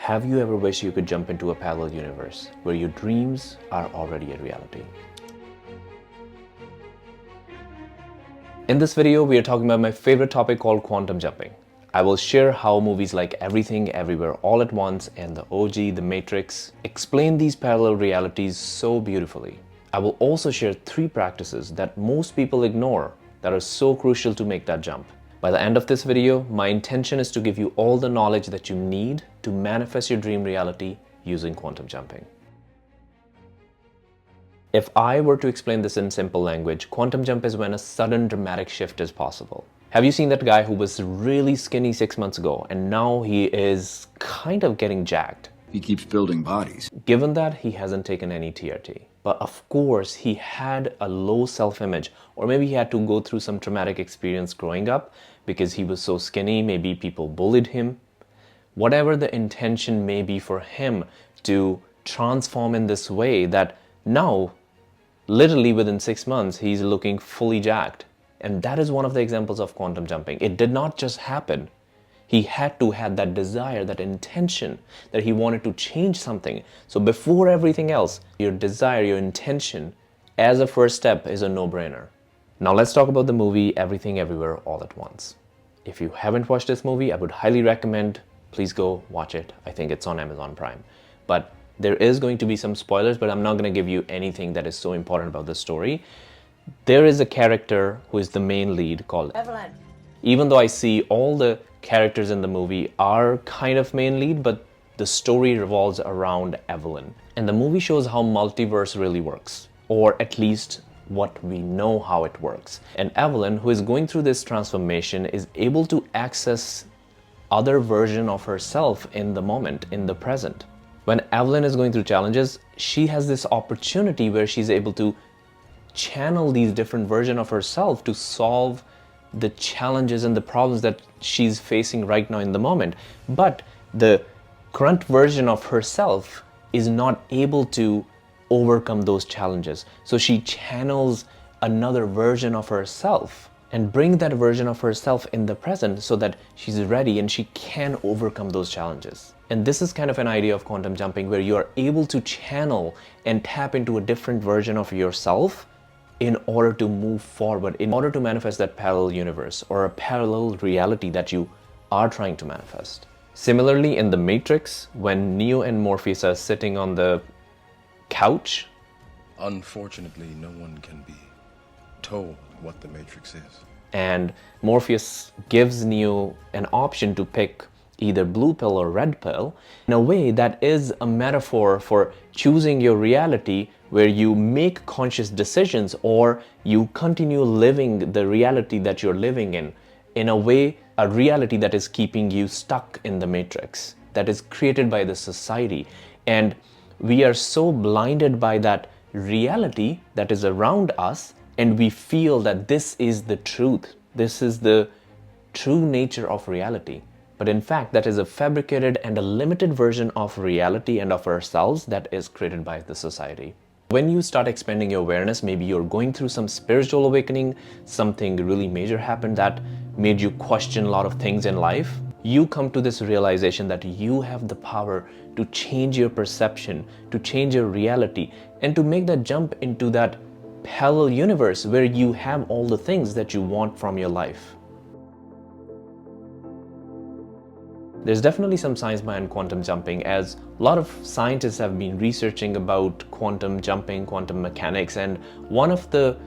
Have you ever wished you could jump into a parallel universe where your dreams are already a reality? In this video, we are talking about my favorite topic called quantum jumping. I will share how movies like Everything, Everywhere, All at Once and the OG, The Matrix explain these parallel realities so beautifully. I will also share 3 practices that most people ignore that are so crucial to make that jump. By the end of this video, my intention is to give you all the knowledge that you need to manifest your dream reality using quantum jumping. If I were to explain this in simple language, quantum jump is when a sudden dramatic shift is possible. Have you seen that guy who was really skinny 6 months ago and now he is kind of getting jacked? He keeps building bodies. Given that he hasn't taken any TRT. But of course, he had a low self-image, or maybe he had to go through some traumatic experience growing up because he was so skinny, maybe people bullied him. Whatever the intention may be for him to transform in this way that now, literally within 6 months, he's looking fully jacked. And that is one of the examples of quantum jumping. It did not just happen. He had to have that desire, that intention, that he wanted to change something. So before everything else, your desire, your intention, as a first step is a no-brainer. Now let's talk about the movie Everything, Everywhere, All at Once. If you haven't watched this movie, I would highly recommend, please go watch it. I think it's on Amazon Prime. But there is going to be some spoilers, but I'm not going to give you anything that is so important about the story. There is a character who is the main lead called Evelyn. Even though I see all the characters in the movie are kind of main lead, but the story revolves around Evelyn. And the movie shows how multiverse really works, or at least what we know how it works. And Evelyn, who is going through this transformation, is able to access other version of herself in the moment, in the present. When Evelyn is going through challenges, she has this opportunity where she's able to channel these different versions of herself to solve the challenges and the problems that she's facing right now in the moment. But the current version of herself is not able to overcome those challenges. So she channels another version of herself and bring that version of herself in the present so that she's ready and she can overcome those challenges. And this is kind of an idea of quantum jumping where you are able to channel and tap into a different version of yourself in order to move forward, in order to manifest that parallel universe or a parallel reality that you are trying to manifest. Similarly, in The Matrix, when Neo and Morpheus are sitting on the couch, unfortunately, no one can be told what the Matrix is. And Morpheus gives Neo an option to pick either blue pill or red pill, in a way that is a metaphor for choosing your reality where you make conscious decisions or you continue living the reality that you're living in a way, a reality that is keeping you stuck in the matrix, that is created by the society. And we are so blinded by that reality that is around us, and we feel that this is the truth. This is the true nature of reality. But in fact, that is a fabricated and a limited version of reality and of ourselves that is created by the society. When you start expanding your awareness, maybe you're going through some spiritual awakening, something really major happened that made you question a lot of things in life, you come to this realization that you have the power to change your perception, to change your reality, and to make that jump into that parallel universe where you have all the things that you want from your life. There's definitely some science behind quantum jumping, as a lot of scientists have been researching about quantum jumping, quantum mechanics, and one of the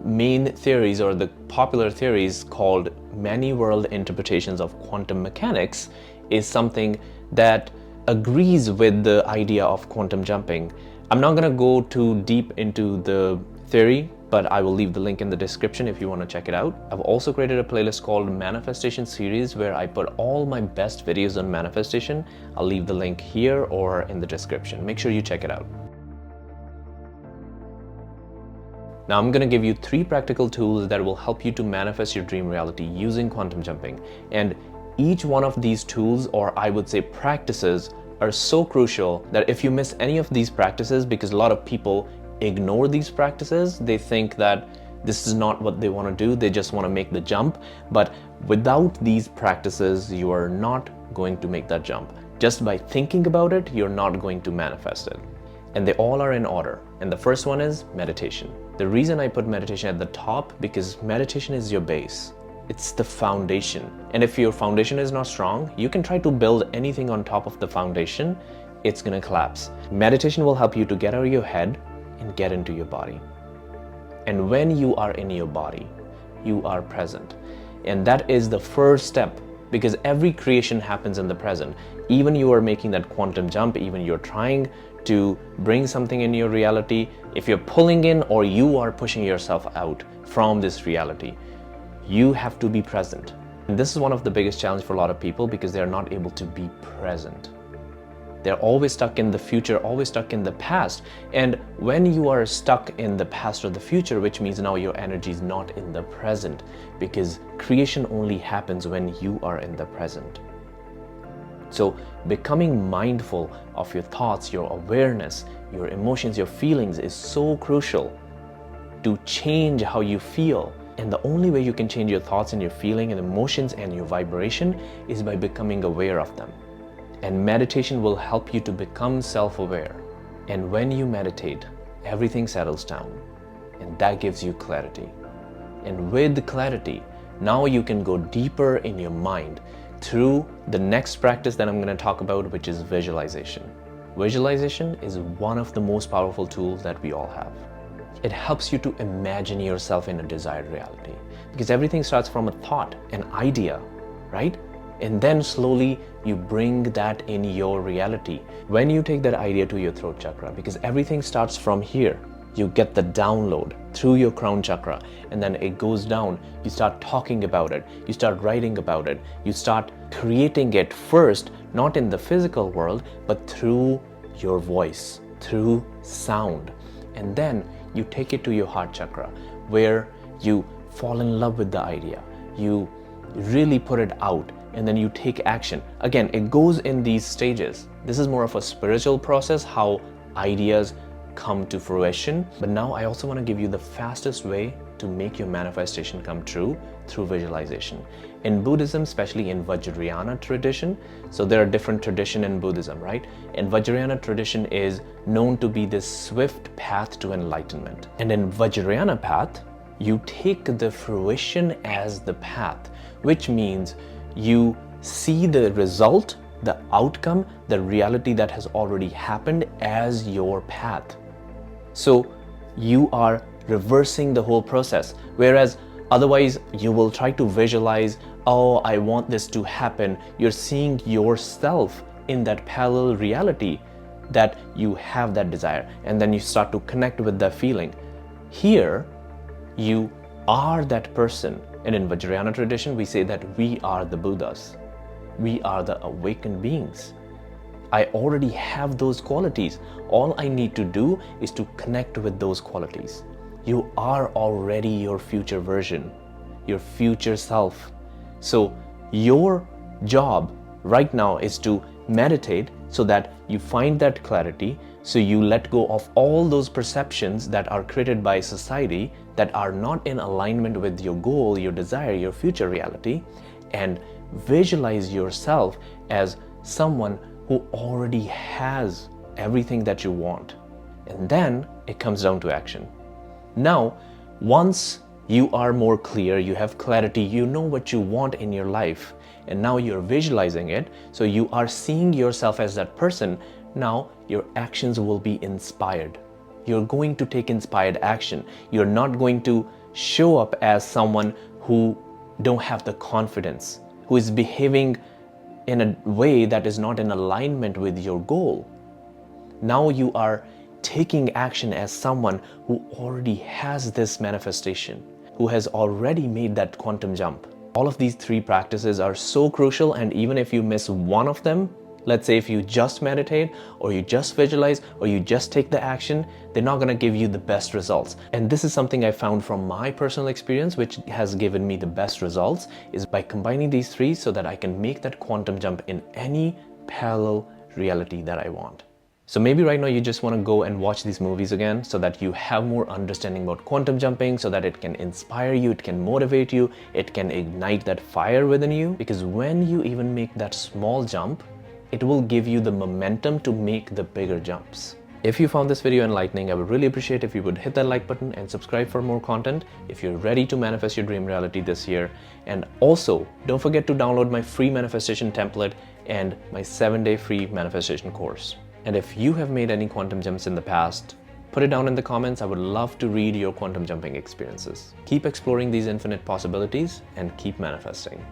main theories or the popular theories called many world interpretations of quantum mechanics is something that agrees with the idea of quantum jumping. I'm not going to go too deep into the theory, but I will leave the link in the description if you want to check it out. I've also created a playlist called Manifestation Series where I put all my best videos on manifestation. I'll leave the link here or in the description. Make sure you check it out. Now I'm going to give you 3 practical tools that will help you to manifest your dream reality using quantum jumping. And each one of these tools, or I would say practices, are so crucial that if you miss any of these practices, because a lot of people ignore these practices, they think that this is not what they want to do, they just want to make the jump. But without these practices, you are not going to make that jump. Just by thinking about it, you're not going to manifest it. And they all are in order. And the first one is meditation. The reason I put meditation at the top, because meditation is your base. It's the foundation. And if your foundation is not strong, you can try to build anything on top of the foundation, it's gonna collapse. Meditation will help you to get out of your head and get into your body. And when you are in your body, you are present. And that is the first step, because every creation happens in the present. Even you are making that quantum jump, even you're trying to bring something in your reality, if you're pulling in or you are pushing yourself out from this reality, you have to be present. And this is one of the biggest challenges for a lot of people, because they're not able to be present. They're always stuck in the future, always stuck in the past. And when you are stuck in the past or the future, which means now your energy is not in the present, because creation only happens when you are in the present. So becoming mindful of your thoughts, your awareness, your emotions, your feelings is so crucial to change how you feel. And the only way you can change your thoughts and your feeling and emotions and your vibration is by becoming aware of them. And meditation will help you to become self-aware. And when you meditate, everything settles down, and that gives you clarity. And with clarity, now you can go deeper in your mind through the next practice that I'm going to talk about, which is visualization. Visualization is one of the most powerful tools that we all have. It helps you to imagine yourself in a desired reality, because everything starts from a thought, an idea, right? And then slowly you bring that in your reality. When you take that idea to your throat chakra, because everything starts from here, you get the download through your crown chakra, and then it goes down. You start talking about it, you start writing about it, you start creating it first, not in the physical world, but through your voice, through sound. And then you take it to your heart chakra, where you fall in love with the idea, you really put it out, and then you take action. Again, it goes in these stages. This is more of a spiritual process, how ideas come to fruition. But now I also want to give you the fastest way to make your manifestation come true through visualization. In Buddhism, especially in Vajrayana tradition, so there are different traditions in Buddhism, right? And Vajrayana tradition is known to be this swift path to enlightenment. And in Vajrayana path, you take the fruition as the path, which means you see the result, the outcome, the reality that has already happened as your path. So you are reversing the whole process. Whereas otherwise you will try to visualize, oh, I want this to happen. You're seeing yourself in that parallel reality that you have that desire, and then you start to connect with that feeling. Here, you are that person. And in Vajrayana tradition, we say that we are the Buddhas. We are the awakened beings. I already have those qualities. All I need to do is to connect with those qualities. You are already your future version, your future self. So your job right now is to meditate so that you find that clarity, so you let go of all those perceptions that are created by society that are not in alignment with your goal, your desire, your future reality, and visualize yourself as someone who already has everything that you want. And then it comes down to action. Now, once you are more clear, you have clarity, you know what you want in your life, and now you're visualizing it, so you are seeing yourself as that person. Now your actions will be inspired. You're going to take inspired action. You're not going to show up as someone who don't have the confidence, who is behaving in a way that is not in alignment with your goal. Now you are taking action as someone who already has this manifestation, who has already made that quantum jump. All of these three practices are so crucial, and even if you miss one of them, let's say if you just meditate or you just visualize or you just take the action, they're not going to give you the best results. And this is something I found from my personal experience, which has given me the best results, is by combining these three so that I can make that quantum jump in any parallel reality that I want. So maybe right now you just want to go and watch these movies again so that you have more understanding about quantum jumping, so that it can inspire you, it can motivate you, it can ignite that fire within you. Because when you even make that small jump, it will give you the momentum to make the bigger jumps. If you found this video enlightening, I would really appreciate if you would hit that like button and subscribe for more content if you're ready to manifest your dream reality this year. And also, don't forget to download my free manifestation template and my 7-day free manifestation course. And if you have made any quantum jumps in the past, put it down in the comments. I would love to read your quantum jumping experiences. Keep exploring these infinite possibilities and keep manifesting.